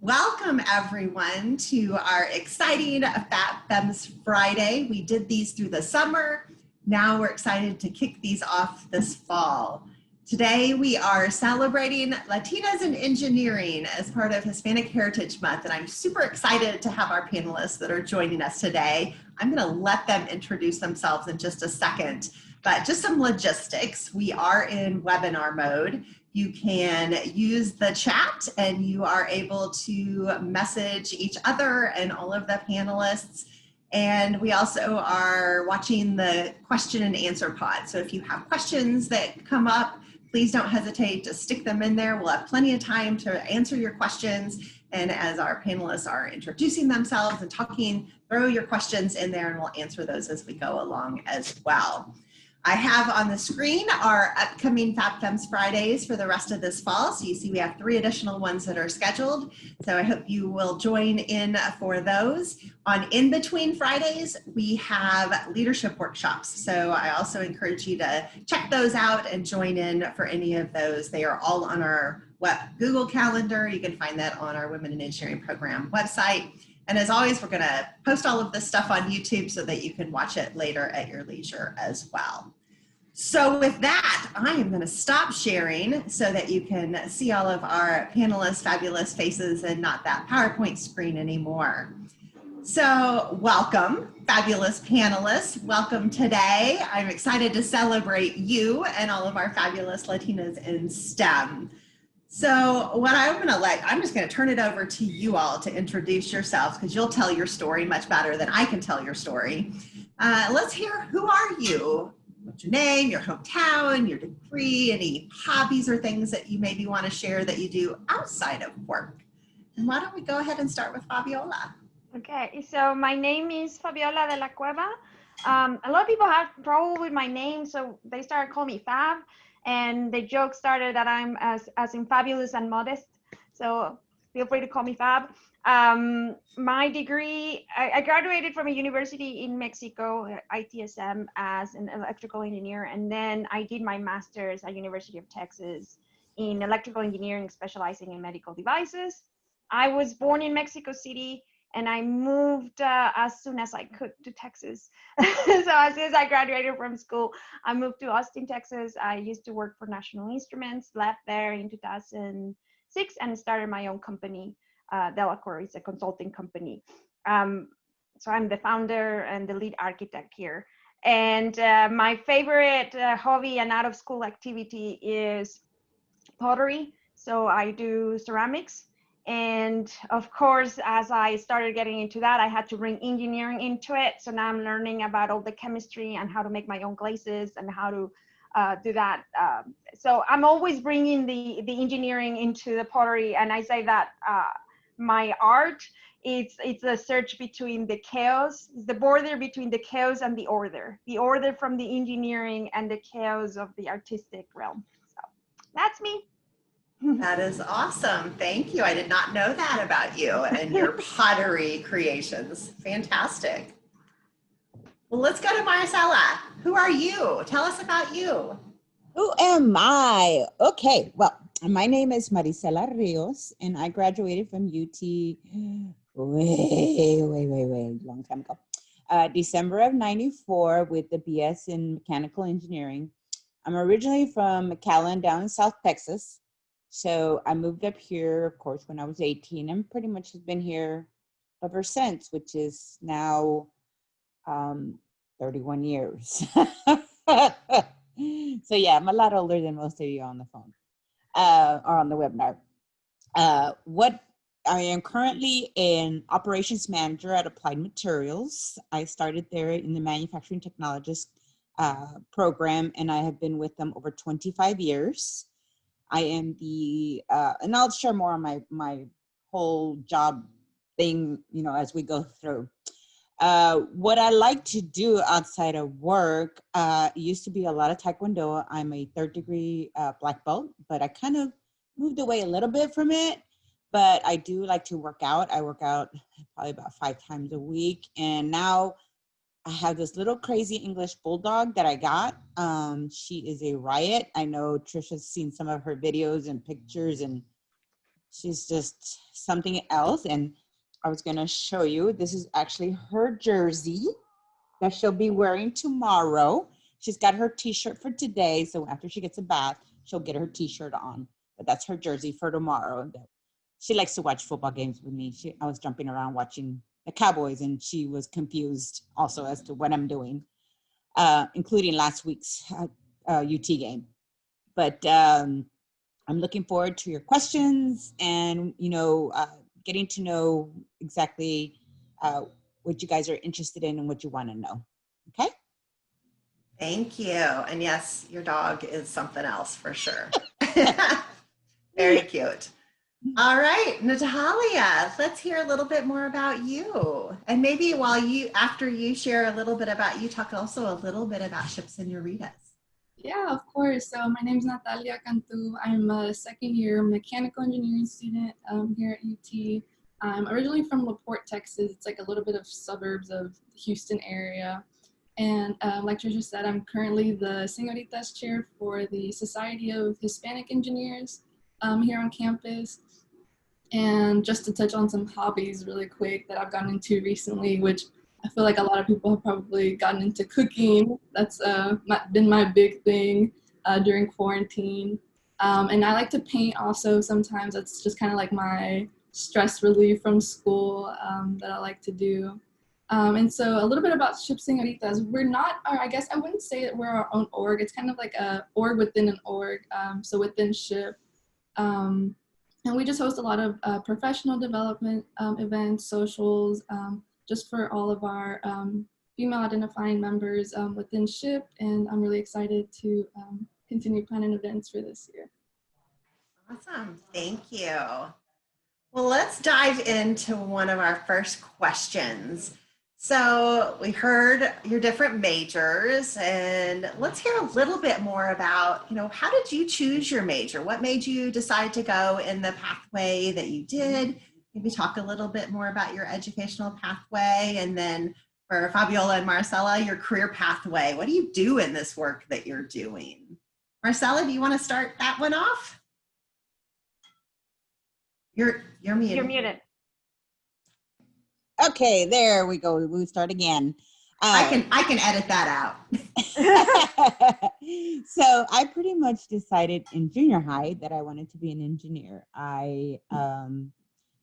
Welcome everyone to our exciting FabFems Friday. We did these through the summer. Now we're excited to kick these off this fall. Today we are celebrating Latinas in Engineering as part of Hispanic Heritage Month, and I'm super excited to have our panelists that are joining us today. I'm going to let them introduce themselves in just a second, but just some logistics. We are in webinar mode. You can use the chat and you are able to message each other and all of the panelists. And we also are watching the question and answer pod. So if you have questions that come up, please don't hesitate to stick them in there. We'll have plenty of time to answer your questions. And as our panelists are introducing themselves and talking, throw your questions in there and we'll answer those as we go along as well. I have on the screen our upcoming FabFems Fridays for the rest of this fall. So you see we have 3 additional ones that are scheduled. So I hope you will join in for those. On In-Between Fridays, we have leadership workshops. So I also encourage you to check those out and join in for any of those. They are all on our Google Calendar. You can find that on our Women in Engineering Program website. And as always, we're going to post all of this stuff on YouTube so that you can watch it later at your leisure as well. So with that, I am going to stop sharing so that you can see all of our panelists' fabulous faces and not that PowerPoint screen anymore. So welcome, fabulous panelists. Welcome today. I'm excited to celebrate you and all of our fabulous Latinas in STEM. So what I'm just going to turn it over to you all to introduce yourselves because you'll tell your story much better than I can tell your story. Let's hear, who are you? What's your name, your hometown, your degree, any hobbies or things that you maybe want to share that you do outside of work? And why don't we go ahead and start with Fabiola? Okay, so my name is Fabiola de la Cueva. A lot of people have trouble with my name, so they started calling me Fab. And the joke started that I'm as in fabulous and modest. So feel free to call me Fab. My degree, I graduated from a university in Mexico, ITSM, as an electrical engineer. And then I did my master's at University of Texas in electrical engineering, specializing in medical devices. I was born in Mexico City. And I moved as soon as I could to Texas. So as soon as I graduated from school, I moved to Austin, Texas. I used to work for National Instruments, left there in 2006 and started my own company. Delacor is a consulting company. So I'm the founder and the lead architect here. And my favorite hobby and out of school activity is pottery. So I do ceramics. And of course, as I started getting into that, I had to bring engineering into it. So now I'm learning about all the chemistry and how to make my own glazes and how to do that. So I'm always bringing the engineering into the pottery. And I say that my art, it's a search between the chaos, the border between the chaos and the order from the engineering and the chaos of the artistic realm. So that's me. That is awesome. Thank you. I did not know that about you and your pottery creations. Fantastic. Well, let's go to Maricela. Who are you? Tell us about you. Who am I? Okay, well, my name is Maricela Rios, and I graduated from UT way long time ago. December of '94 with the BS in Mechanical Engineering. I'm originally from McAllen down in South Texas. So I moved up here, of course, when I was 18 and pretty much have been here ever since, which is now 31 years. So yeah, I'm a lot older than most of you on the phone or on the webinar. What I am currently an operations manager at Applied Materials. I started there in the manufacturing technologist program, and I have been with them over 25 years. I am the, and I'll share more on my whole job thing, you know, as we go through. What I like to do outside of work, used to be a lot of Taekwondo. I'm a 3rd degree black belt, but I kind of moved away a little bit from it. But I do like to work out. I work out probably about 5 times a week. And now I have this little crazy English bulldog that I got. She is a riot. I know Trisha's seen some of her videos and pictures, and She's just something else. And I was gonna show you, this is actually her jersey that she'll be wearing tomorrow. She's got her t-shirt for today. So after she gets a bath, she'll get her t-shirt on. But that's her jersey for tomorrow. She likes to watch football games with me. I was jumping around watching the Cowboys, and she was confused also as to what I'm doing, including last week's UT game. But I'm looking forward to your questions and, getting to know exactly what you guys are interested in and what you want to know. Okay? Thank you. And yes, your dog is something else for sure. Very cute. All right, Natalia, let's hear a little bit more about you. And maybe after you share a little bit about you, talk also a little bit about Señoritas. Yeah, of course. So my name is Natalia Cantu. I'm a second-year mechanical engineering student here at UT. I'm originally from LaPorte, Texas. It's like a little bit of suburbs of the Houston area. And like Trisha said, I'm currently the Señoritas chair for the Society of Hispanic Engineers here on campus. And just to touch on some hobbies really quick that I've gotten into recently, which I feel like a lot of people have probably gotten into cooking. That's been my big thing during quarantine. And I like to paint also sometimes. That's just kind of like my stress relief from school that I like to do. And so a little bit about SHPE Señoritas. We're not, or I guess I wouldn't say that we're our own org. It's kind of like a org within an org. So within SHPE. And we just host a lot of professional development events, socials, just for all of our female identifying members within SHPE. And I'm really excited to continue planning events for this year. Awesome, thank you. Well, let's dive into one of our first questions. So we heard your different majors, and let's hear a little bit more about, how did you choose your major? What made you decide to go in the pathway that you did? Maybe talk a little bit more about your educational pathway, and then for Fabiola and Marcela, your career pathway. What do you do in this work that you're doing? Marcela, do you want to start that one off? You're muted. You're muted. Okay, there we go. We'll start again. I can edit that out. So I pretty much decided in junior high that I wanted to be an engineer. I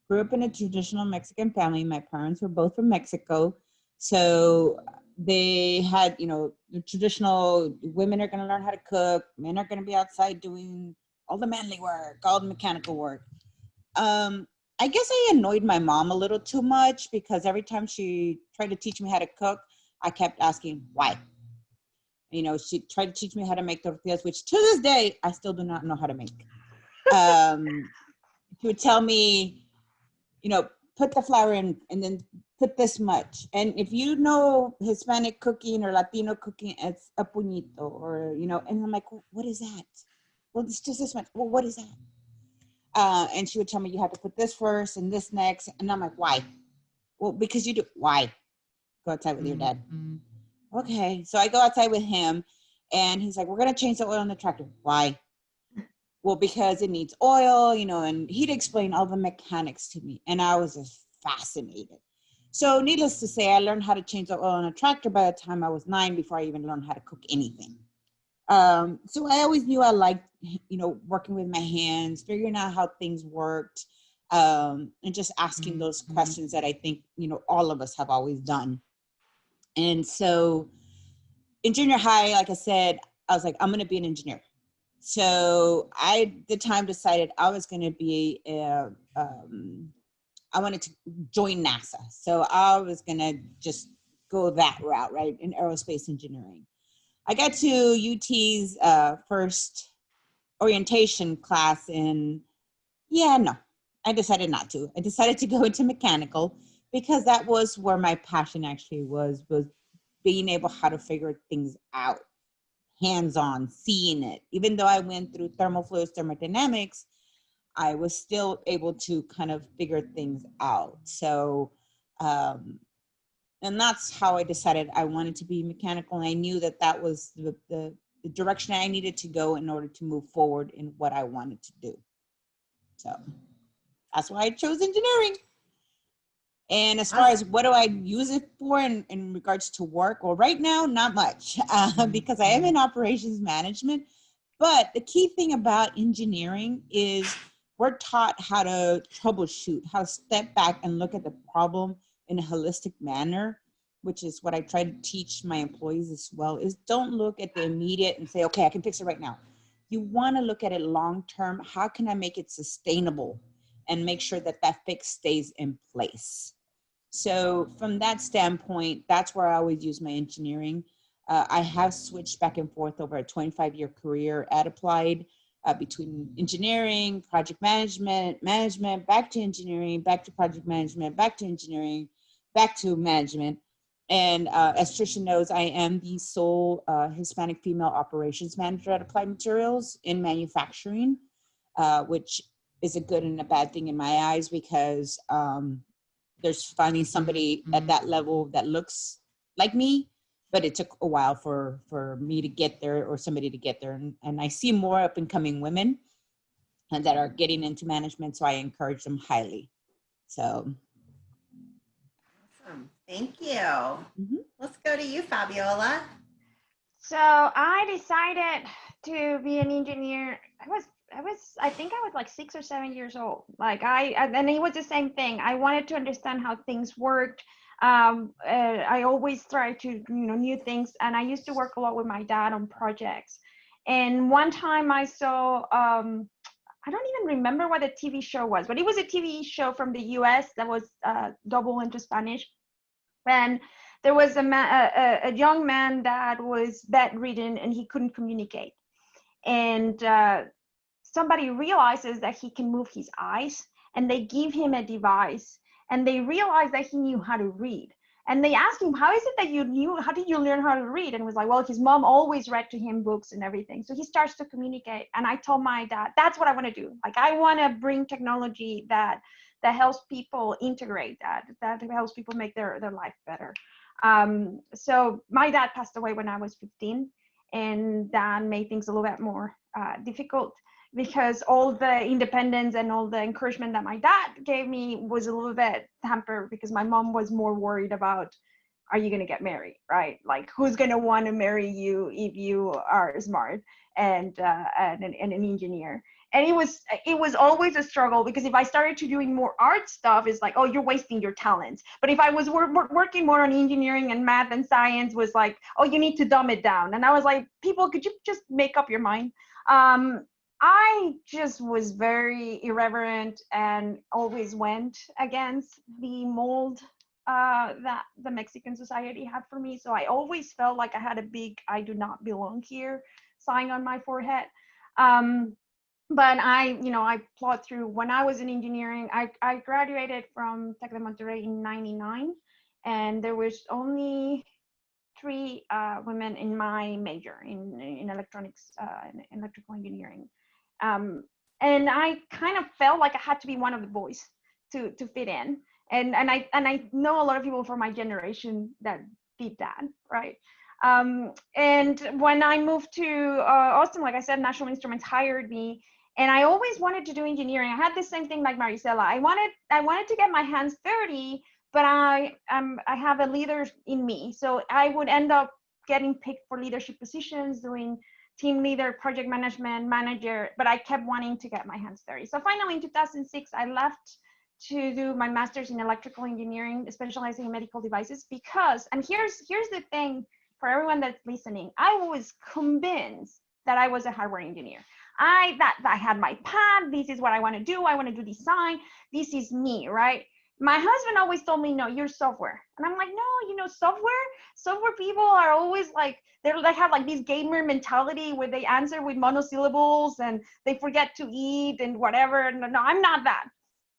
grew up in a traditional Mexican family. My parents were both from Mexico. So they had, the traditional women are going to learn how to cook. Men are going to be outside doing all the manly work, all the mechanical work. I guess I annoyed my mom a little too much because every time she tried to teach me how to cook, I kept asking why. She tried to teach me how to make tortillas, which to this day, I still do not know how to make. She would tell me, put the flour in and then put this much. And if you know Hispanic cooking or Latino cooking, it's a puñito or, and I'm like, what is that? Well, it's just this much. Well, what is that? And she would tell me you have to put this first and this next. And I'm like, why? Well, because you do. Why? Go outside with your dad. Mm-hmm. Okay. So I go outside with him and he's like, we're going to change the oil on the tractor. Why? Well, because it needs oil, and he'd explain all the mechanics to me. And I was just fascinated. So needless to say, I learned how to change the oil on a tractor by the time I was 9 before I even learned how to cook anything. So I always knew I liked, working with my hands, figuring out how things worked, and just asking those questions that I think, all of us have always done. And so in junior high, like I said, I was like, I'm going to be an engineer. So I, at the time, decided I was going to be, I wanted to join NASA. So I was going to just go that route, right, in aerospace engineering. I got to UT's first orientation class and I decided not to. I decided to go into mechanical because that was where my passion actually was being able how to figure things out, hands-on, seeing it. Even though I went through thermal fluids, thermodynamics, I was still able to kind of figure things out. So, and that's how I decided I wanted to be mechanical. And I knew that that was the direction I needed to go in order to move forward in what I wanted to do. So That's why I chose engineering. And as far as what do I use it for in regards to work, well, right now, not much because I am in operations management. But the key thing about engineering is we're taught how to troubleshoot, how to step back and look at the problem in a holistic manner, which is what I try to teach my employees as well, is don't look at the immediate and say, okay, I can fix it right now. You want to look at it long-term. How can I make it sustainable and make sure that that fix stays in place? So from that standpoint, that's where I always use my engineering. I have switched back and forth over a 25-year career at Applied between engineering, project management, back to engineering, back to project management, back to engineering, back to management. And as Trisha knows, I am the sole Hispanic female operations manager at Applied Materials in manufacturing, which is a good and a bad thing in my eyes because there's finally somebody at that level that looks like me, but it took a while for me to get there or somebody to get there. And I see more up and coming women and that are getting into management. So I encourage them highly. So. Awesome. Thank you. Let's go to you, Fabiola. So I decided to be an engineer. I think I was like 6 or 7 years old. Like and it was the same thing. I wanted to understand how things worked. I always tried to, new things. And I used to work a lot with my dad on projects. And one time I saw, I don't even remember what the TV show was, but it was a TV show from the US that was double into Spanish. And there was a young man that was bedridden and he couldn't communicate. And somebody realizes that he can move his eyes and they give him a device and they realize that he knew how to read. And they asked him, how is it that how did you learn how to read? And he was like, well, his mom always read to him books and everything. So he starts to communicate. And I told my dad, that's what I want to do. Like, I want to bring technology that helps people integrate that helps people make their life better. So my dad passed away when I was 15, and that made things a little bit more difficult because all the independence and all the encouragement that my dad gave me was a little bit hampered because my mom was more worried about, are you going to get married, right? Like, who's going to want to marry you if you are smart and an engineer? And it was always a struggle because if I started to doing more art stuff, it's like, oh, you're wasting your talents. But if I was working more on engineering and math and science, was like, oh, you need to dumb it down. And I was like, people, could you just make up your mind? I just was very irreverent and always went against the mold that the Mexican society had for me. So I always felt like I had a big "I do not belong here" sign on my forehead. But I plowed through. When I was in engineering, I graduated from Tec de Monterrey in '99, and there was only 3 women in my major in electronics and electrical engineering. And I kind of felt like I had to be one of the boys to fit in. And I know a lot of people from my generation that did that, right? And when I moved to Austin, like I said, National Instruments hired me, and I always wanted to do engineering. I had the same thing like Maricela. I wanted to get my hands dirty, but I have a leader in me, so I would end up getting picked for leadership positions, doing team leader, project management, manager, but I kept wanting to get my hands dirty. So finally in 2006, I left to do my master's in electrical engineering, specializing in medical devices, because, and here's the thing for everyone that's listening, I was convinced that I was a hardware engineer. I had my path, this is what I want to do. I want to do design. This is me, right? My husband always told me, no, you're software. And I'm like, no, software people are always like, they have like this gamer mentality where they answer with monosyllables and they forget to eat and whatever. No, I'm not that.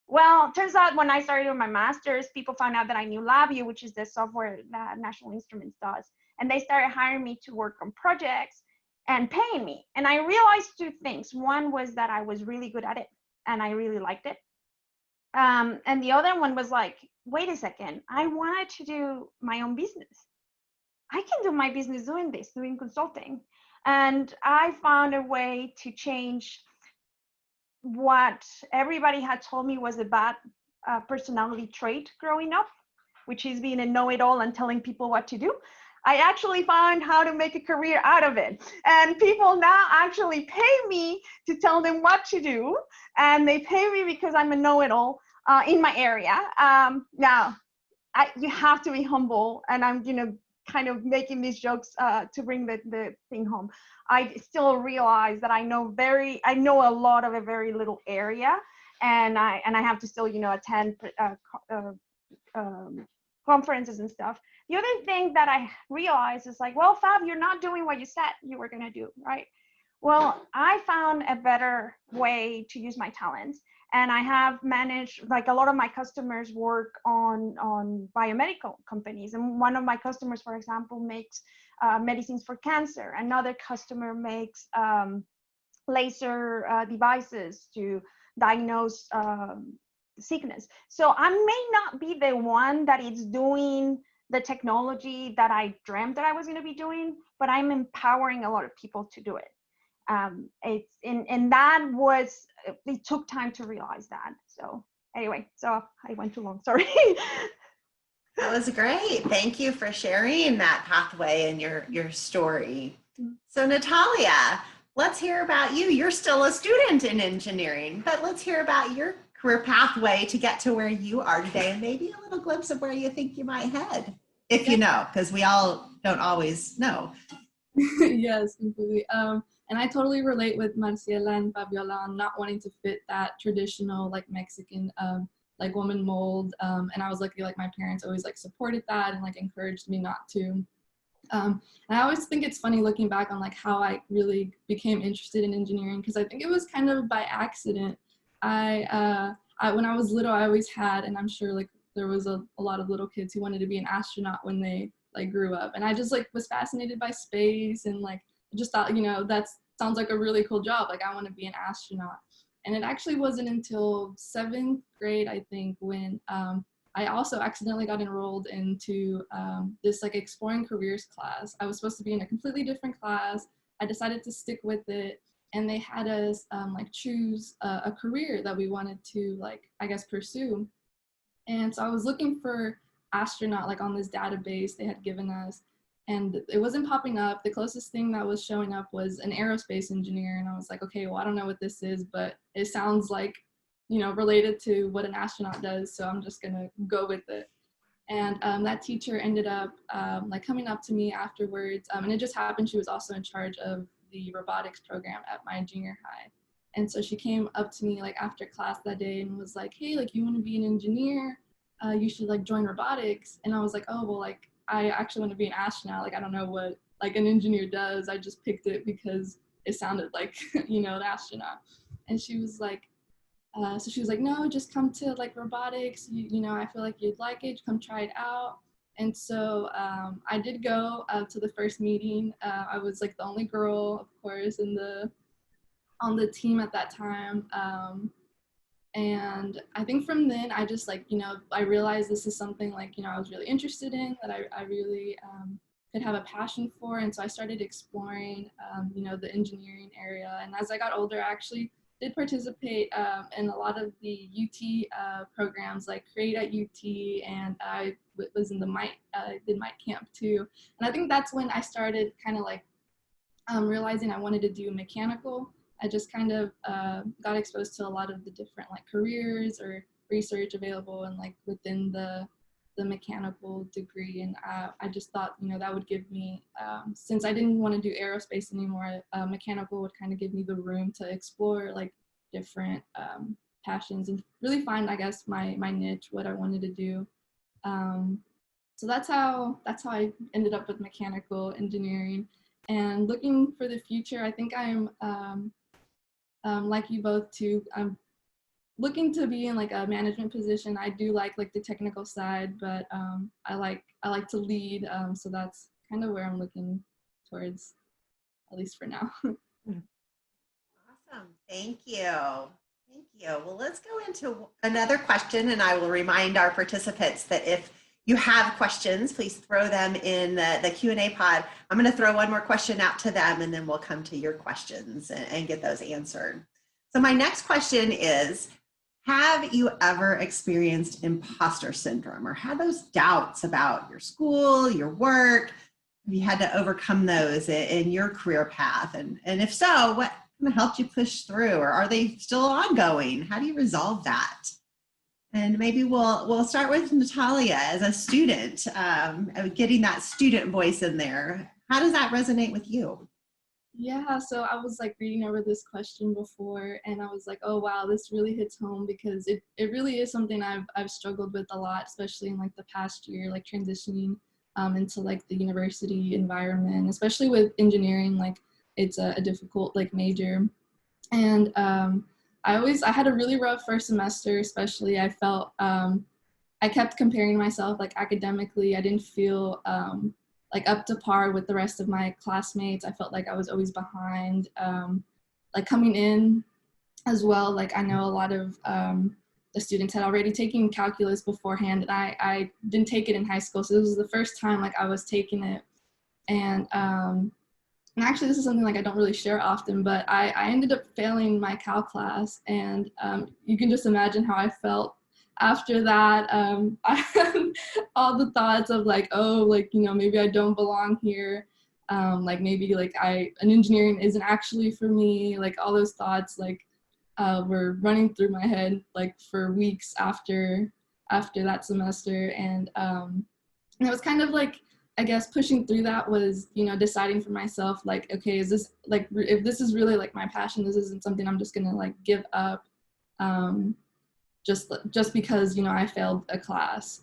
Well, turns out when I started doing my master's, people found out that I knew LabVIEW, which is the software that National Instruments does. And they started hiring me to work on projects and paying me. And I realized 2 things. One was that I was really good at it and I really liked it. And the other one was like, wait a second, I wanted to do my own business. I can do my business doing consulting. And I found a way to change what everybody had told me was a bad personality trait growing up, which is being a know-it-all and telling people what to do. I actually found how to make a career out of it. And people now actually pay me to tell them what to do. And they pay me because I'm a know-it-all in my area. Now, you have to be humble, and I'm kind of making these jokes to bring the thing home. I still realize that I know a lot of a very little area, and I have to still attend conferences and stuff. The other thing that I realized is like, well, Fab, you're not doing what you said you were gonna do, right? Well, I found a better way to use my talents. And I have managed, like a lot of my customers work on biomedical companies. And one of my customers, for example, makes medicines for cancer. Another customer makes laser devices to diagnose sickness. So I may not be the one that is doing the technology that I dreamt that I was going to be doing, but I'm empowering a lot of people to do it. It took time to realize that. So anyway, so I went too long, sorry. That was great. Thank you for sharing that pathway and your story. So Natalia, let's hear about you. You're still a student in engineering, but let's hear about your career pathway to get to where you are today, and maybe a little glimpse of where you think you might head, if you know, because we all don't always know. Yes, completely. And I totally relate with Marciela and Fabiola on not wanting to fit that traditional like Mexican like woman mold. And I was lucky, like my parents always like supported that and like encouraged me not to. And I always think it's funny looking back on like how I really became interested in engineering, because I think it was kind of by accident. When I was little, I always had, and I'm sure like there was a lot of little kids who wanted to be an astronaut when they like grew up. And I just like was fascinated by space, and like just thought, that sounds like a really cool job. Like I want to be an astronaut. And it actually wasn't until 7th grade, I think, when I also accidentally got enrolled into this like exploring careers class. I was supposed to be in a completely different class. I decided to stick with it, and they had us like choose a career that we wanted to like, I guess, pursue. And so I was looking for astronaut like on this database they had given us, and it wasn't popping up. The closest thing that was showing up was an aerospace engineer, and I was like, okay, well, I don't know what this is, but it sounds like related to what an astronaut does, so I'm just gonna go with it. And that teacher ended up like coming up to me afterwards, and it just happened she was also in charge of the robotics program at my junior high. And so she came up to me like after class that day and was like, hey, like you want to be an engineer? You should like join robotics. And I was like, oh, well, like I actually want to be an astronaut. Like I don't know what like an engineer does. I just picked it because it sounded like an astronaut. And she was like, so she was like, no, just come to like robotics. I feel like you'd like it. Come try it out. And so I did go to the first meeting. I was like the only girl, of course, on the team at that time. And I think from then I just like, I realized this is something like, I was really interested in, that I really could have a passion for. And so I started exploring, the engineering area. And as I got older, I actually did participate in a lot of the UT programs like Create at UT, and I was in the did Mite Camp too. And I think that's when I started kind of like realizing I wanted to do mechanical. I just kind of got exposed to a lot of the different like careers or research available and like within the mechanical degree. And I just thought, that would give me, since I didn't want to do aerospace anymore, mechanical would kind of give me the room to explore like different passions and really find, I guess, my niche, what I wanted to do. So that's how I ended up with mechanical engineering. And looking for the future, I think I'm like you both too. I'm looking to be in like a management position. I do like the technical side, but I like to lead. So that's kind of where I'm looking towards, at least for now. Awesome. Thank you. Thank you. Well, let's go into another question, and I will remind our participants that if you have questions, please throw them in the Q&A pod. I'm going to throw one more question out to them, and then we'll come to your questions and get those answered. So my next question is, have you ever experienced imposter syndrome or had those doubts about your school, your work? Have you had to overcome those in your career path? And if so, what kind of helped you push through, or are they still ongoing? How do you resolve that? And maybe we'll start with Natalia as a student, getting that student voice in there. How does that resonate with you? Yeah, so I was like reading over this question before, and I was like, oh wow, this really hits home, because it really is something I've struggled with a lot, especially in like the past year, like transitioning into like the university environment, especially with engineering. Like it's a difficult like major, and I had a really rough first semester. Especially I felt I kept comparing myself like academically. I didn't feel like up to par with the rest of my classmates. I felt like I was always behind. Like coming in as well, like I know a lot of the students had already taken calculus beforehand, and I didn't take it in high school, so this was the first time like I was taking it. And actually this is something like I don't really share often, but I ended up failing my cal class, and you can just imagine how I felt after that. I had all the thoughts of like, oh, like, you know, maybe I don't belong here. Like maybe like an engineering isn't actually for me. Like all those thoughts like were running through my head like for weeks after that semester. And it was kind of like, I guess pushing through that was, you know, deciding for myself, like, okay, is this like, if this is really like my passion, this isn't something I'm just gonna like give up. Just because, you know, I failed a class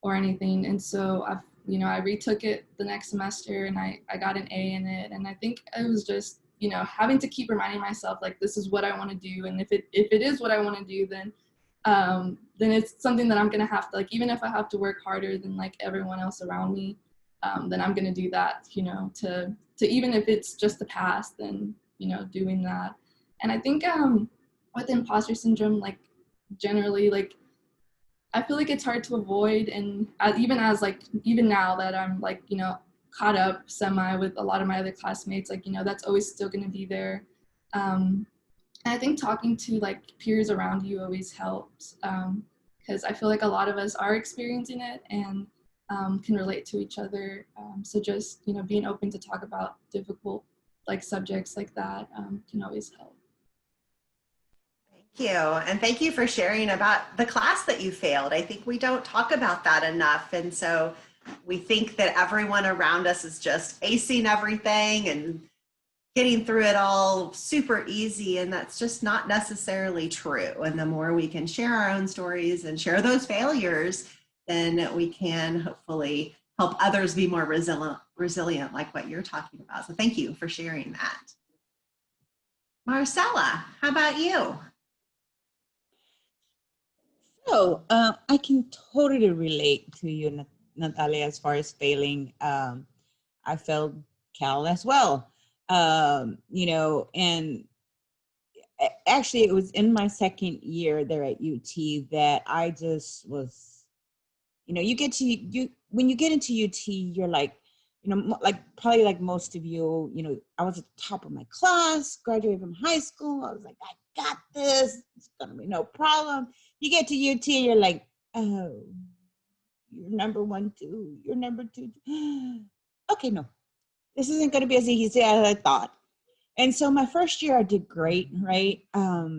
or anything. And so I retook it the next semester, and I got an A in it. And I think it was just, you know, having to keep reminding myself like, this is what I want to do. And if it is what I want to do, then it's something that I'm going to have to, like, even if I have to work harder than like everyone else around me, then I'm going to do that, you know, to even if it's just the past, then, you know, doing that. And I think with imposter syndrome, like, generally, like, I feel like it's hard to avoid. And even now that I'm like, you know, caught up semi with a lot of my other classmates, like, you know, that's always still going to be there. And I think talking to like peers around you always helps, because I feel like a lot of us are experiencing it and can relate to each other. So just, you know, being open to talk about difficult like subjects like that can always help. Thank you. And thank you for sharing about the class that you failed. I think we don't talk about that enough. And so we think that everyone around us is just acing everything and getting through it all super easy. And that's just not necessarily true. And the more we can share our own stories and share those failures, then we can hopefully help others be more resilient like what you're talking about. So thank you for sharing that. Marcella, how about you? So I can totally relate to you, Natalia, as far as failing. I failed Cal as well, you know, and actually it was in my second year there at UT that I just was, you know, when you get into UT, you're like, you know, like probably like most of you, you know, I was at the top of my class, graduated from high school. I was like, I got this. It's gonna be no problem. You get to UT, you're like, oh, you're number 1, 2, you're number 2. Okay, no, this isn't gonna be as easy as I thought. And so my first year I did great, right? I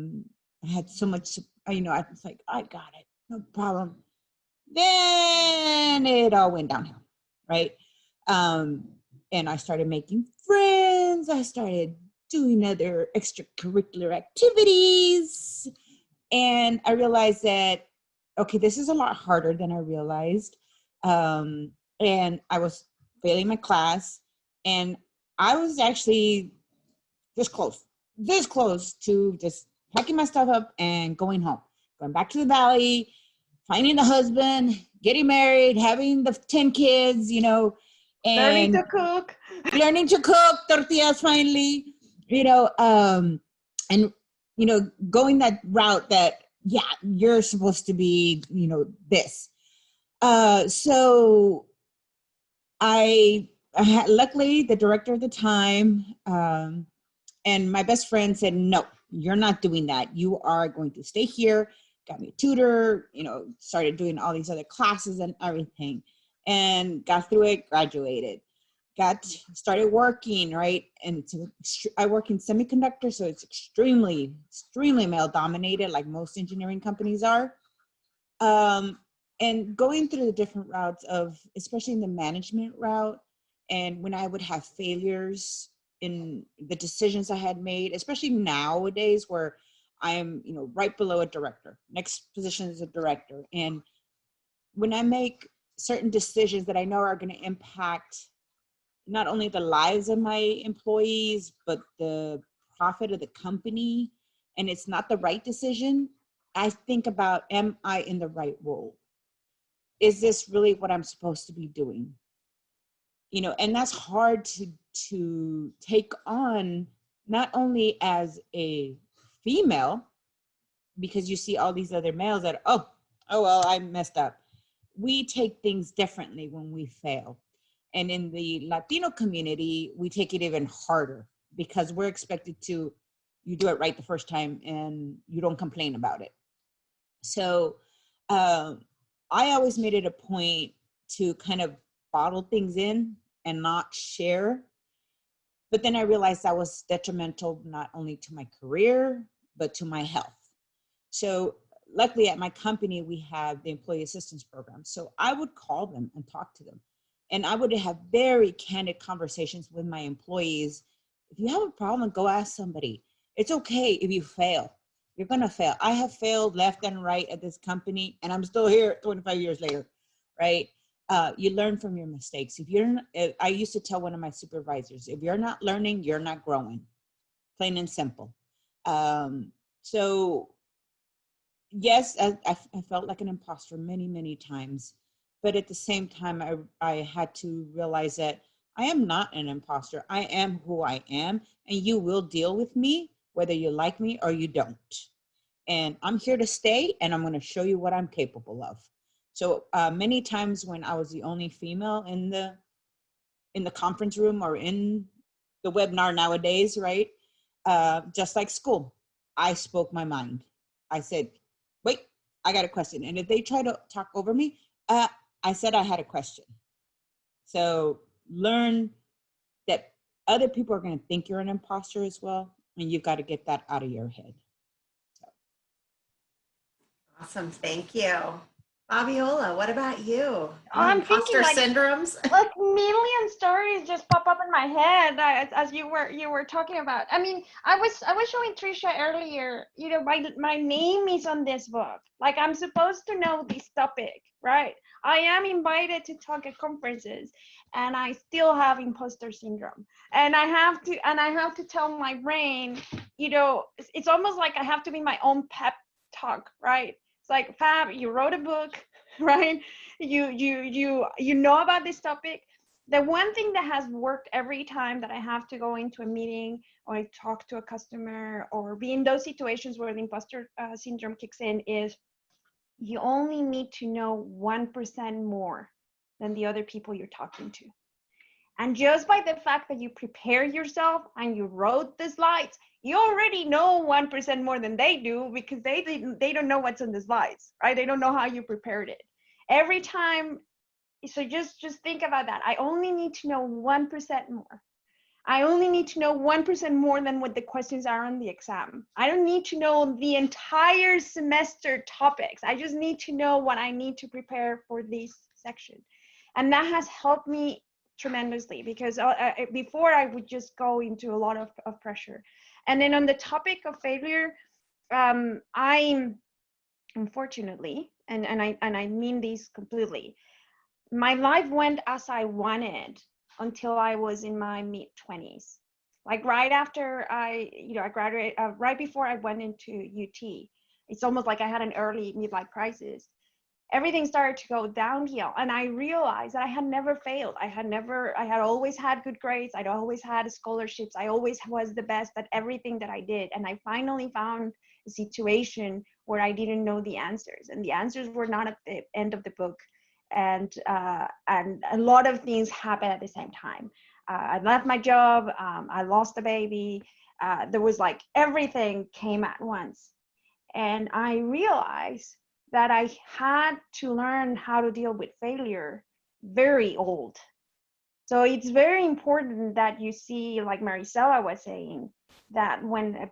had so much, you know, I was like, I got it, no problem. Then it all went downhill, right? And I started making friends. I started doing other extracurricular activities. And I realized that, okay, this is a lot harder than I realized. And I was failing my class. And I was actually this close to just packing my stuff up and going home, going back to the Valley, finding a husband, getting married, having the 10 kids, you know, and learning to cook tortillas finally, you know, and, you know, going that route that, yeah, you're supposed to be, you know, this. So I had, luckily the director at the time, and my best friend said, no, you're not doing that. You are going to stay here, got me a tutor, you know, started doing all these other classes and everything, and got through it, graduated, started working, right? And I work in semiconductor, so it's extremely male dominated, like most engineering companies are. And going through the different routes of, especially in the management route, and when I would have failures in the decisions I had made, especially nowadays where I am, you know, right below a director, next position is a director. And when I make certain decisions that I know are going to impact not only the lives of my employees, but the profit of the company, and it's not the right decision, I think about, am I in the right role? Is this really what I'm supposed to be doing? You know, and that's hard to take on, not only as a female, because you see all these other males that, oh well, I messed up. We take things differently when we fail. And in the Latino community, we take it even harder because we're expected to, you do it right the first time and you don't complain about it. So I always made it a point to kind of bottle things in and not share. But then I realized that was detrimental not only to my career, but to my health. So luckily at my company, we have the employee assistance program. So I would call them and talk to them. And I would have very candid conversations with my employees. If you have a problem, go ask somebody. It's okay if you fail. You're gonna fail. I have failed left and right at this company, and I'm still here 25 years later, right? You learn from your mistakes. If you're not, I used to tell one of my supervisors, if you're not learning, you're not growing, plain and simple. So yes, I felt like an imposter many, many times. But at the same time, I had to realize that I am not an imposter. I am who I am, and you will deal with me, whether you like me or you don't. And I'm here to stay, and I'm going to show you what I'm capable of. So many times when I was the only female in the conference room or in the webinar nowadays, right? Just like school, I spoke my mind. I said, wait, I got a question. And if they try to talk over me, I said I had a question. So learn that other people are going to think you're an imposter as well, and you've got to get that out of your head. So. Awesome, thank you. Fabiola, what about you? I'm Imposter thinking syndromes? like million stories just pop up in my head as you were talking about. I mean, I was showing Trisha earlier, you know, my name is on this book. Like I'm supposed to know this topic, right? I am invited to talk at conferences and I still have imposter syndrome. And I have to tell my brain, you know, it's almost like I have to be my own pep talk, right? It's like, Fab, you wrote a book, right? You know about this topic. The one thing that has worked every time that I have to go into a meeting or I talk to a customer or be in those situations where the imposter syndrome kicks in is you only need to know 1% more than the other people you're talking to. And just by the fact that you prepare yourself and you wrote the slides, you already know 1% more than they do because they don't know what's on the slides, right? They don't know how you prepared it. Every time, so just think about that. I only need to know 1% more. I only need to know 1% more than what the questions are on the exam. I don't need to know the entire semester topics. I just need to know what I need to prepare for this section. And that has helped me tremendously because before I would just go into a lot of pressure. And then on the topic of failure, I'm unfortunately, and I mean this completely, my life went as I wanted until I was in my mid-20s. Like right after I graduated, right before I went into UT, it's almost like I had an early midlife crisis. Everything started to go downhill, and I realized that I had never failed. I had always had good grades. I'd always had scholarships. I always was the best at everything that I did. And I finally found a situation where I didn't know the answers, and the answers were not at the end of the book. And a lot of things happened at the same time. I left my job. I lost a baby. there was like everything came at once. And I realized that I had to learn how to deal with failure very old. So it's very important that you see, like Maricela was saying, that when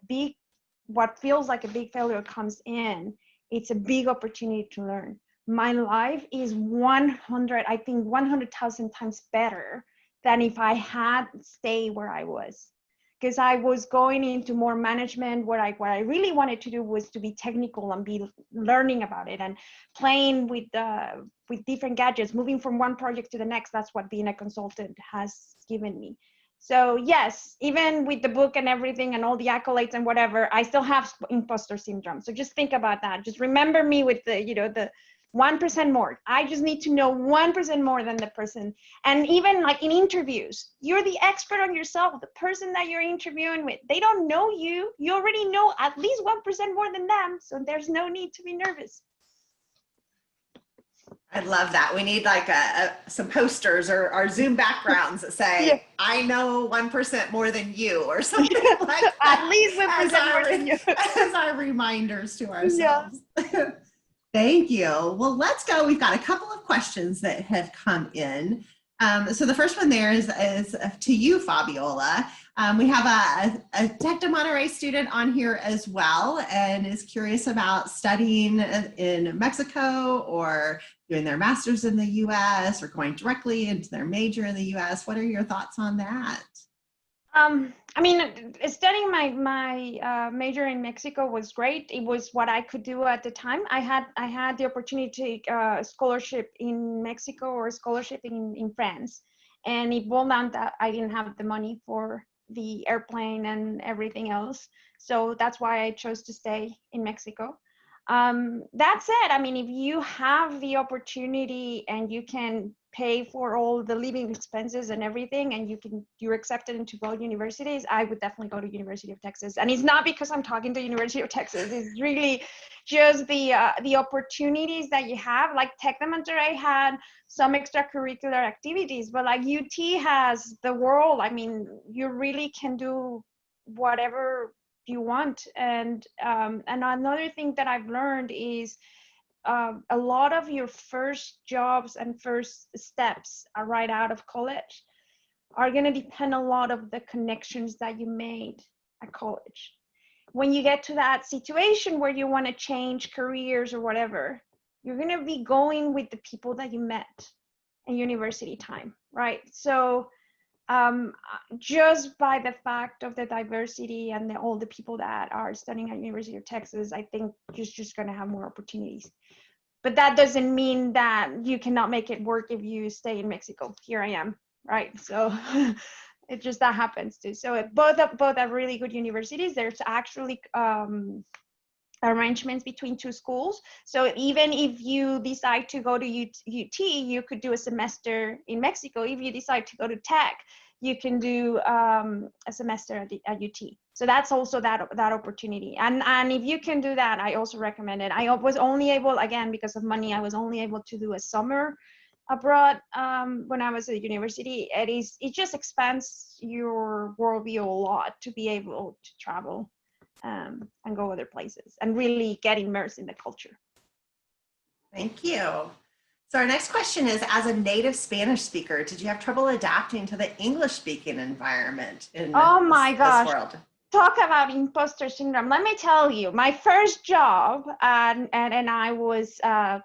what feels like a big failure comes in, it's a big opportunity to learn. My life is 100,000 times better than if I had stayed where I was. Because I was going into more management. What I really wanted to do was to be technical and be learning about it and playing with different gadgets, moving from one project to the next. That's what being a consultant has given me. So yes, even with the book and everything and all the accolades and whatever, I still have imposter syndrome. So just think about that. Just remember me with the 1% more. I just need to know 1% more than the person. And even like in interviews, you're the expert on yourself. The person that you're interviewing with, they don't know you. You already know at least 1% more than them. So there's no need to be nervous. I love that. We need like some posters or Zoom backgrounds that say, yeah, I know 1% more than you, or something like that. At least 1% more than you. As our reminders to ourselves. Yeah. Thank you. Well, let's go. We've got a couple of questions that have come in. So the first one there is to you, Fabiola. We have a Tec de Monterrey student on here as well, and is curious about studying in Mexico or doing their master's in the US or going directly into their major in the US. What are your thoughts on that? I mean, studying my major in Mexico was great. It was what I could do at the time. I had the opportunity to take a scholarship in Mexico or a scholarship in France, and it boiled down that I didn't have the money for the airplane and everything else. So that's why I chose to stay in Mexico. That said, I mean, if you have the opportunity and you can pay for all the living expenses and everything, and you're accepted into both universities, I would definitely go to University of Texas. And it's not because I'm talking to University of Texas. It's really just the opportunities that you have. Like Tec de Monterrey had some extracurricular activities, but like UT has the world. I mean, you really can do whatever you want. And another thing that I've learned is a lot of your first jobs and first steps are right out of college are going to depend a lot of the connections that you made at college. When you get to that situation where you want to change careers or whatever, you're going to be going with the people that you met in university time, right? So just by the fact of the diversity and all the people that are studying at University of Texas, I think you're just going to have more opportunities. But that doesn't mean that you cannot make it work if you stay in Mexico. Here I am, right? So it just that happens too. So both are really good universities. There's actually arrangements between two schools. So even if you decide to go to UT, you could do a semester in Mexico. If you decide to go to Tech, you can do a semester at UT. So that's also that opportunity. And if you can do that, I also recommend it. I was only able, again, because of money, I was only able to do a summer abroad when I was at university. It just expands your worldview a lot to be able to travel and go other places and really get immersed in the culture. Thank you. So our next question is, as a native Spanish speaker, did you have trouble adapting to the English speaking environment in this world? Talk about imposter syndrome. Let me tell you, my first job and I was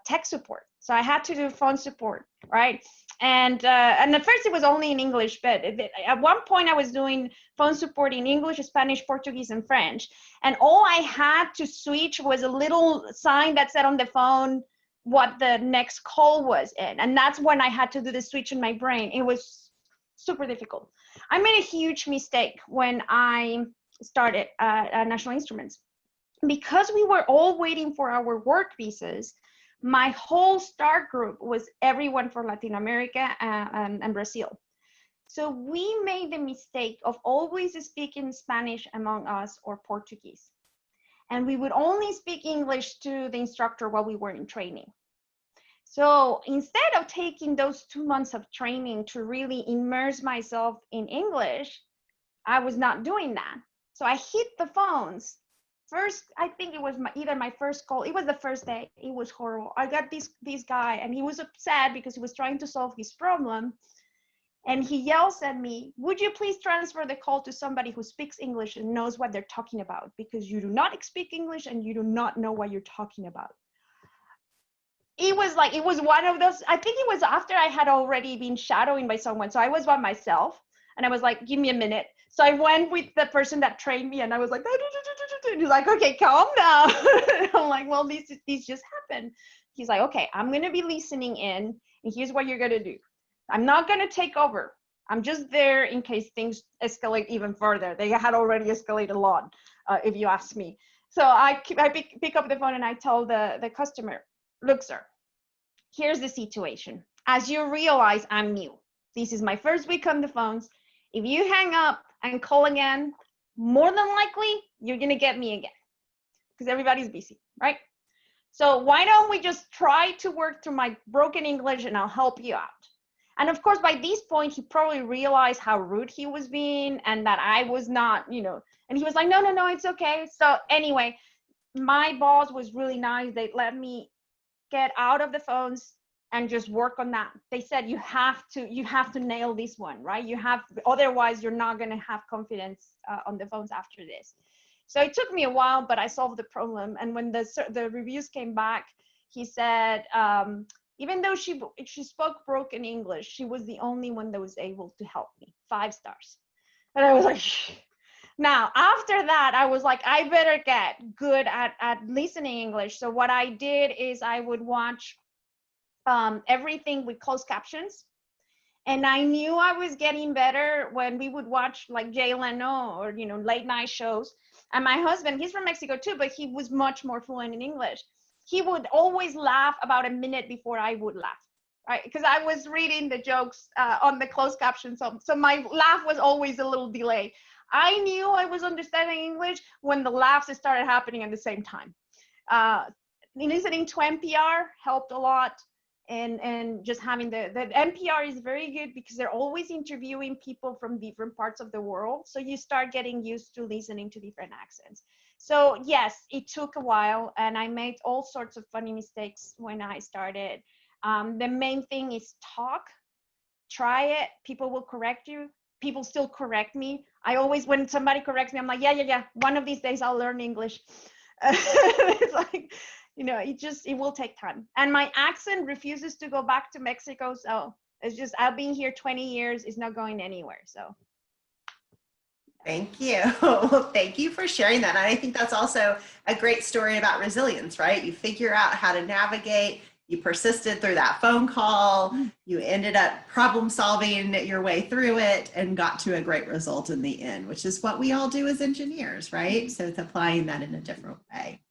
tech support. So I had to do phone support, right? And at first it was only in English, but at one point I was doing phone support in English, Spanish, Portuguese, and French. And all I had to switch was a little sign that said on the phone what the next call was in. And that's when I had to do the switch in my brain. It was super difficult. I made a huge mistake when I started at National Instruments. Because we were all waiting for our work visas, my whole start group was everyone from Latin America and Brazil. So we made the mistake of always speaking Spanish among us or Portuguese. And we would only speak English to the instructor while we were in training. So instead of taking those 2 months of training to really immerse myself in English, I was not doing that. So I hit the phones. First, I think it was either my first call. It was the first day. It was horrible. I got this guy, and he was upset because he was trying to solve his problem. And he yells at me, "Would you please transfer the call to somebody who speaks English and knows what they're talking about? Because you do not speak English and you do not know what you're talking about." It was one of those, I think it was after I had already been shadowing by someone. So I was by myself, and I was like, "Give me a minute." So I went with the person that trained me, and I was like, and he's like, "Okay, calm down." I'm like, "Well, this just happened." He's like, "Okay, I'm going to be listening in, and here's what you're going to do. I'm not going to take over. I'm just there in case things escalate even further." They had already escalated a lot, if you ask me. So I pick up the phone and I tell the customer, "Look, sir, here's the situation. As you realize, I'm new. This is my first week on the phones. If you hang up and call again, more than likely, you're going to get me again because everybody's busy, right? So why don't we just try to work through my broken English and I'll help you out." And of course, by this point, he probably realized how rude he was being and that I was not, and he was like, no, it's okay. So anyway, my boss was really nice. They let me get out of the phones and just work on that. They said, you have to nail this one, right? Otherwise you're not going to have confidence on the phones after this. So it took me a while, but I solved the problem. And when the reviews came back, he said, even though she spoke broken English, she was the only one that was able to help me. 5 stars. And I was like, now after that, I was like, I better get good at listening English. So what I did is I would watch everything with closed captions. And I knew I was getting better when we would watch like Jay Leno or, late night shows. And my husband, he's from Mexico too, but he was much more fluent in English. He would always laugh about a minute before I would laugh, right? Because I was reading the jokes on the closed caption. So my laugh was always a little delayed. I knew I was understanding English when the laughs started happening at the same time. Listening to NPR helped a lot. And just having the NPR is very good because they're always interviewing people from different parts of the world. So you start getting used to listening to different accents. So yes, it took a while and I made all sorts of funny mistakes when I started. The main thing is talk, try it. People will correct you. People still correct me. I always, when somebody corrects me, I'm like, yeah. One of these days I'll learn English. It's like, it will take time. And my accent refuses to go back to Mexico. So it's just, I've been here 20 years. It's not going anywhere. So. Thank you. Well, thank you for sharing that. And I think that's also a great story about resilience, right? You figure out how to navigate. You persisted through that phone call. You ended up problem solving your way through it and got to a great result in the end, which is what we all do as engineers, right? So it's applying that in a different way.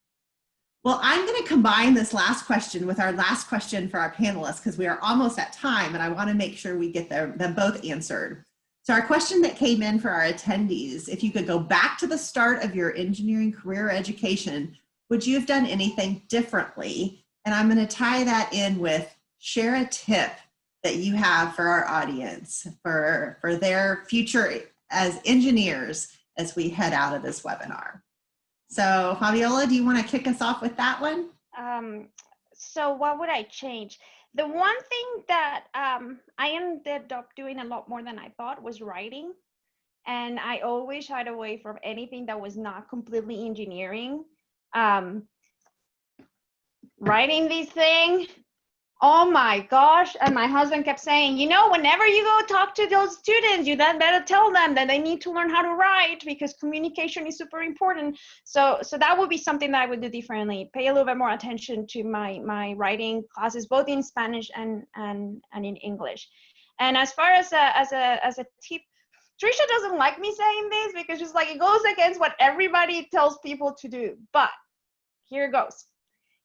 Well, I'm going to combine this last question with our last question for our panelists because we are almost at time and I want to make sure we get them both answered. So our question that came in for our attendees, if you could go back to the start of your engineering career education, would you have done anything differently? And I'm going to tie that in with share a tip that you have for our audience for their future as engineers as we head out of this webinar. So Fabiola, do you want to kick us off with that one? So what would I change? The one thing that I ended up doing a lot more than I thought was writing. And I always shied away from anything that was not completely engineering. Writing this thing, oh my gosh. And my husband kept saying, whenever you go talk to those students, you then better tell them that they need to learn how to write because communication is super important. So that would be something that I would do differently. Pay a little bit more attention to my writing classes, both in Spanish and in English. And as far as a tip, Trisha doesn't like me saying this because she's like, it goes against what everybody tells people to do. But here it goes.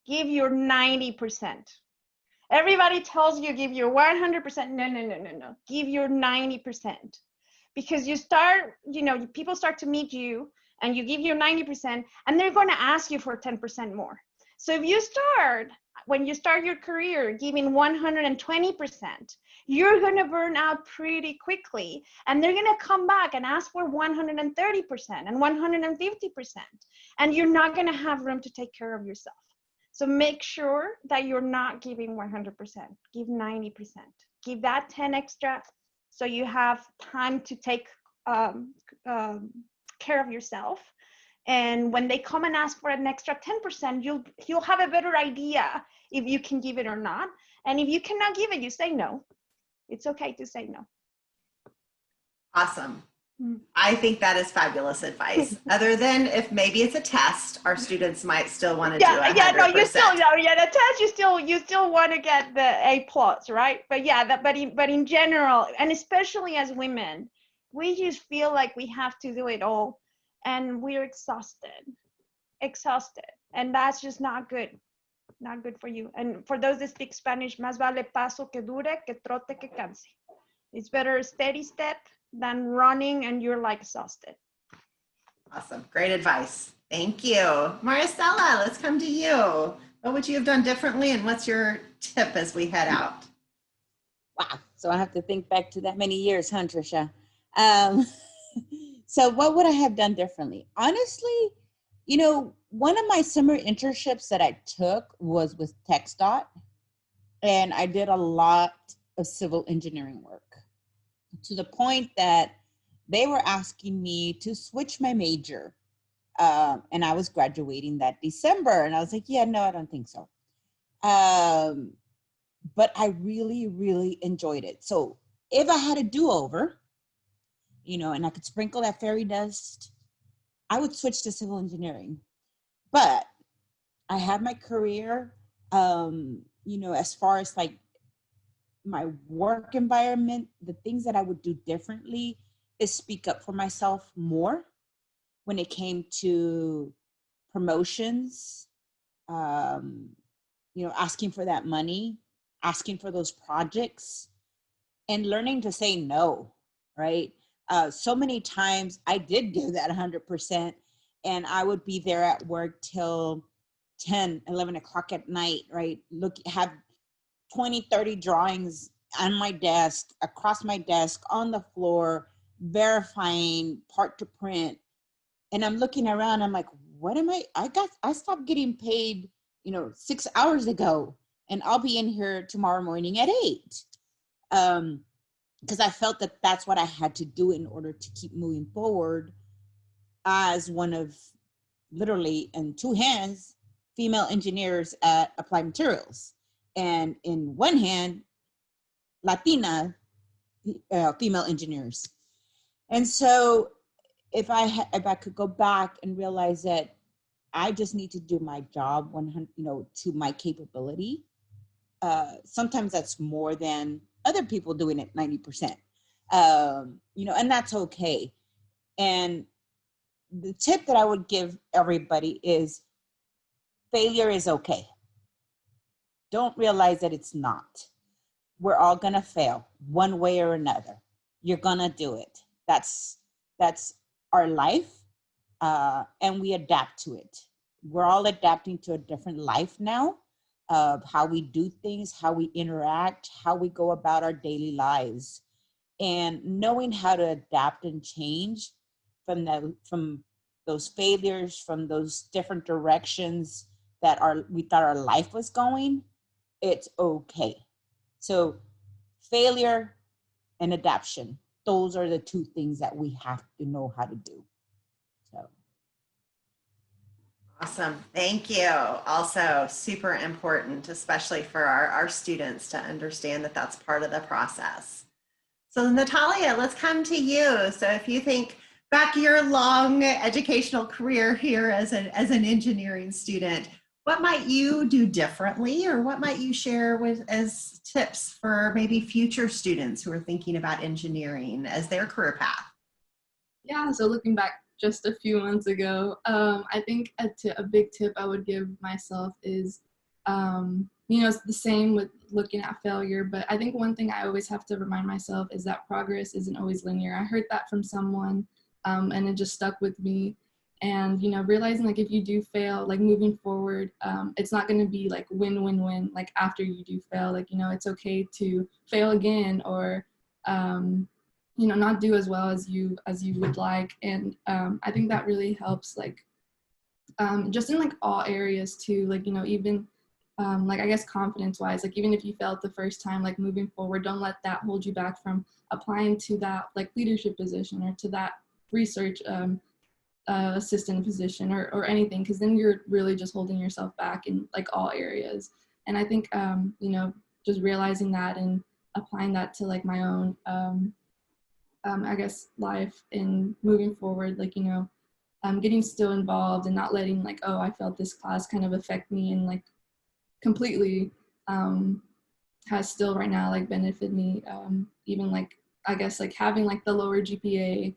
Give your 90%. Everybody tells you give your 100%. No. Give your 90%. Because you start, people start to meet you and you give your 90% and they're going to ask you for 10% more. So if you start when you start your career giving 120%, you're going to burn out pretty quickly. And they're going to come back and ask for 130% and 150%. And you're not going to have room to take care of yourself. So make sure that you're not giving 100%. Give 90%. Give that 10 extra so you have time to take care of yourself. And when they come and ask for an extra 10%, you'll have a better idea if you can give it or not. And if you cannot give it, you say no. It's okay to say no. Awesome. I think that is fabulous advice. Other than if maybe it's a test, our students might still want to do 100%. Yeah, no, you still, the test, you still want to get the A+, right? But yeah, but in general, and especially as women, we just feel like we have to do it all. And we're exhausted, and that's just not good for you. And for those that speak Spanish, más vale paso que dure que trote que canse. It's better a steady step than running and you're like exhausted. Awesome, great advice. Thank you. Maricela, let's come to you. What would you have done differently, and what's your tip as we head out? Wow, so I have to think back to that many years, huh, Trisha? So what would I have done differently? Honestly, one of my summer internships that I took was with TxDOT, and I did a lot of civil engineering work to the point that they were asking me to switch my major. And I was graduating that December, and I was like, yeah, no, I don't think so. But I really, really enjoyed it. So if I had a do-over, and I could sprinkle that fairy dust, I would switch to civil engineering. But I have my career, as far as like my work environment, the things that I would do differently is speak up for myself more when it came to promotions, asking for that money, asking for those projects, and learning to say no, right? So many times I did give that 100%, and I would be there at work till 10, 11 o'clock at night, right? Have 20, 30 drawings on my desk, across my desk, on the floor, verifying part to print. And I'm looking around, I'm like, what am I stopped getting paid, 6 hours ago, and I'll be in here tomorrow morning at 8. Because I felt that that's what I had to do in order to keep moving forward as one of, literally in two hands, female engineers at Applied Materials. And in one hand, Latina female engineers. And so if I could go back and realize that I just need to do my job 100, to my capability, sometimes that's more than other people doing it 90%, and that's okay. And the tip that I would give everybody is failure is okay. Don't realize that it's not. We're all gonna fail one way or another. You're gonna do it. That's our life, and we adapt to it. We're all adapting to a different life now, of how we do things, how we interact, how we go about our daily lives, and knowing how to adapt and change from those failures, from those different directions that we thought our life was going. It's okay. So failure and adaptation, those are the two things that we have to know how to do. So. Awesome. Thank you. Also super important, especially for our students, to understand that that's part of the process. So Natalia, let's come to you. So if you think back your long educational career here as an engineering student, what might you do differently, or what might you share as tips for maybe future students who are thinking about engineering as their career path? Yeah, so looking back just a few months ago, I think a big tip I would give myself is, it's the same with looking at failure, but I think one thing I always have to remind myself is that progress isn't always linear. I heard that from someone, and it just stuck with me. And, you know, realizing like if you do fail, like moving forward, it's not going to be like win, win, win, like after you do fail. Like, you know, it's okay to fail again, or, you know, not do as well as you would like. And I think that really helps, like, just in like all areas too, like, you know, even like, I guess confidence wise, like even if you failed the first time, like moving forward, don't let that hold you back from applying to that like leadership position or to that research assistant position or anything, because then you're really just holding yourself back in like all areas. And I think, you know, just realizing that and applying that to like my own, I guess, life and moving forward, like, you know, getting still involved and not letting like, oh, I felt this class kind of affect me and like completely has still right now like benefited me. Even like, I guess like having like the lower GPA,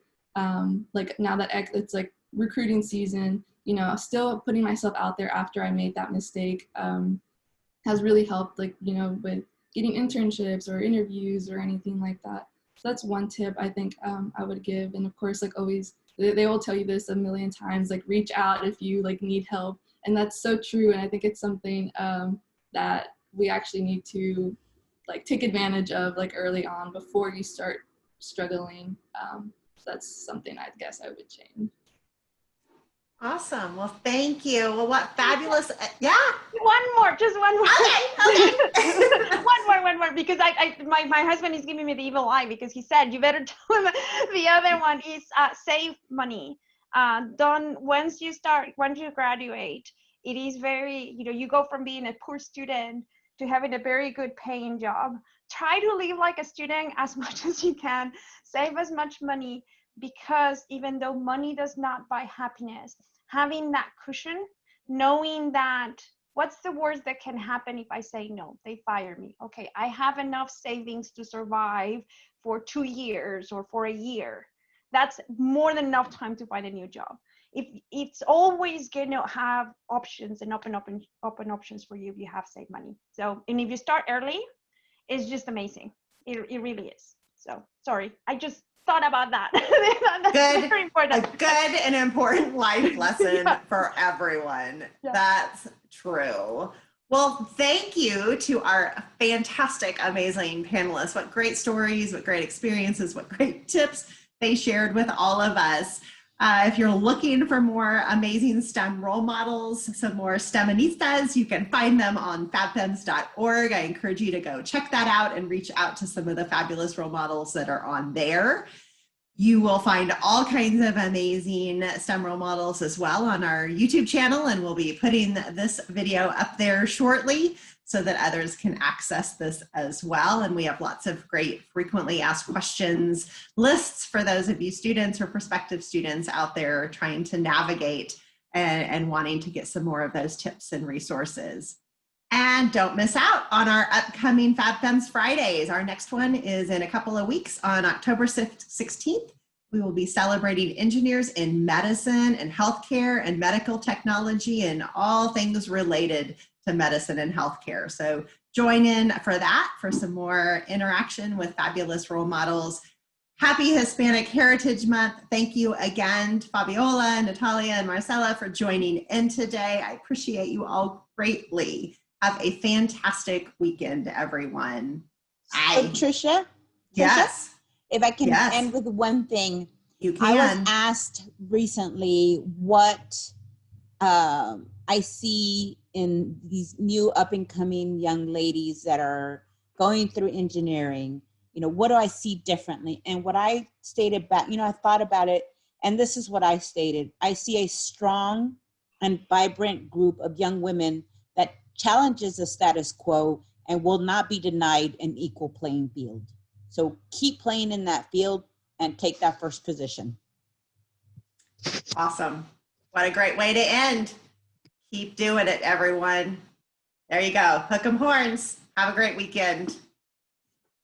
like now that it's like recruiting season, you know, still putting myself out there after I made that mistake has really helped, like, you know, with getting internships or interviews or anything like that. So that's one tip I think I would give. And of course, like always, they will tell you this a million times, like reach out if you like need help. And that's so true. And I think it's something that we actually need to like take advantage of like early on before you start struggling. So that's something I guess I would change. Awesome. Well, thank you. Well, what fabulous. Yeah. Just one more. Okay. one more, because my husband is giving me the evil eye, because he said you better tell him the other one is save money. Once you graduate, it is very, you know, you go from being a poor student to having a very good paying job. Try to live like a student as much as you can. Save as much money, because even though money does not buy happiness, having that cushion, knowing that what's the worst that can happen if I say no? They fire me. Okay, I have enough savings to survive for 2 years or for a year. That's more than enough time to find a new job. If it's always going to have options and open options for you if you have saved money. So, and if you start early, it's just amazing. It really is. So sorry, I just thought about that. That's very important. A good and important life lesson Yeah. for everyone. Yeah. That's true. Well, thank you to our fantastic, amazing panelists. What great stories, what great experiences, what great tips they shared with all of us. If you're looking for more amazing STEM role models, some more STEMistas, you can find them on fabfems.org. I encourage you to go check that out and reach out to some of the fabulous role models that are on there. You will find all kinds of amazing STEM role models as well on our YouTube channel, and we'll be putting this video up there shortly so that others can access this as well. And we have lots of great frequently asked questions lists for those of you students or prospective students out there trying to navigate and wanting to get some more of those tips and resources. And don't miss out on our upcoming FabFems Fridays. Our next one is in a couple of weeks on October 16th. We will be celebrating engineers in medicine and healthcare and medical technology and all things related to medicine and healthcare. So join in for that, for some more interaction with fabulous role models. Happy Hispanic Heritage Month. Thank you again to Fabiola, Natalia, and Marcela for joining in today. I appreciate you all greatly. Have a fantastic weekend, everyone. So, Tricia? Yes. If I can end with one thing. You can. I was asked recently what I see in these new up and coming young ladies that are going through engineering. You know, what do I see differently? And what I stated back, you know, I thought about it, and this is what I stated. I see a strong and vibrant group of young women that challenges the status quo and will not be denied an equal playing field. So keep playing in that field and take that first position. Awesome. What a great way to end. Keep doing it, everyone. There you go. Hook 'em horns. Have a great weekend.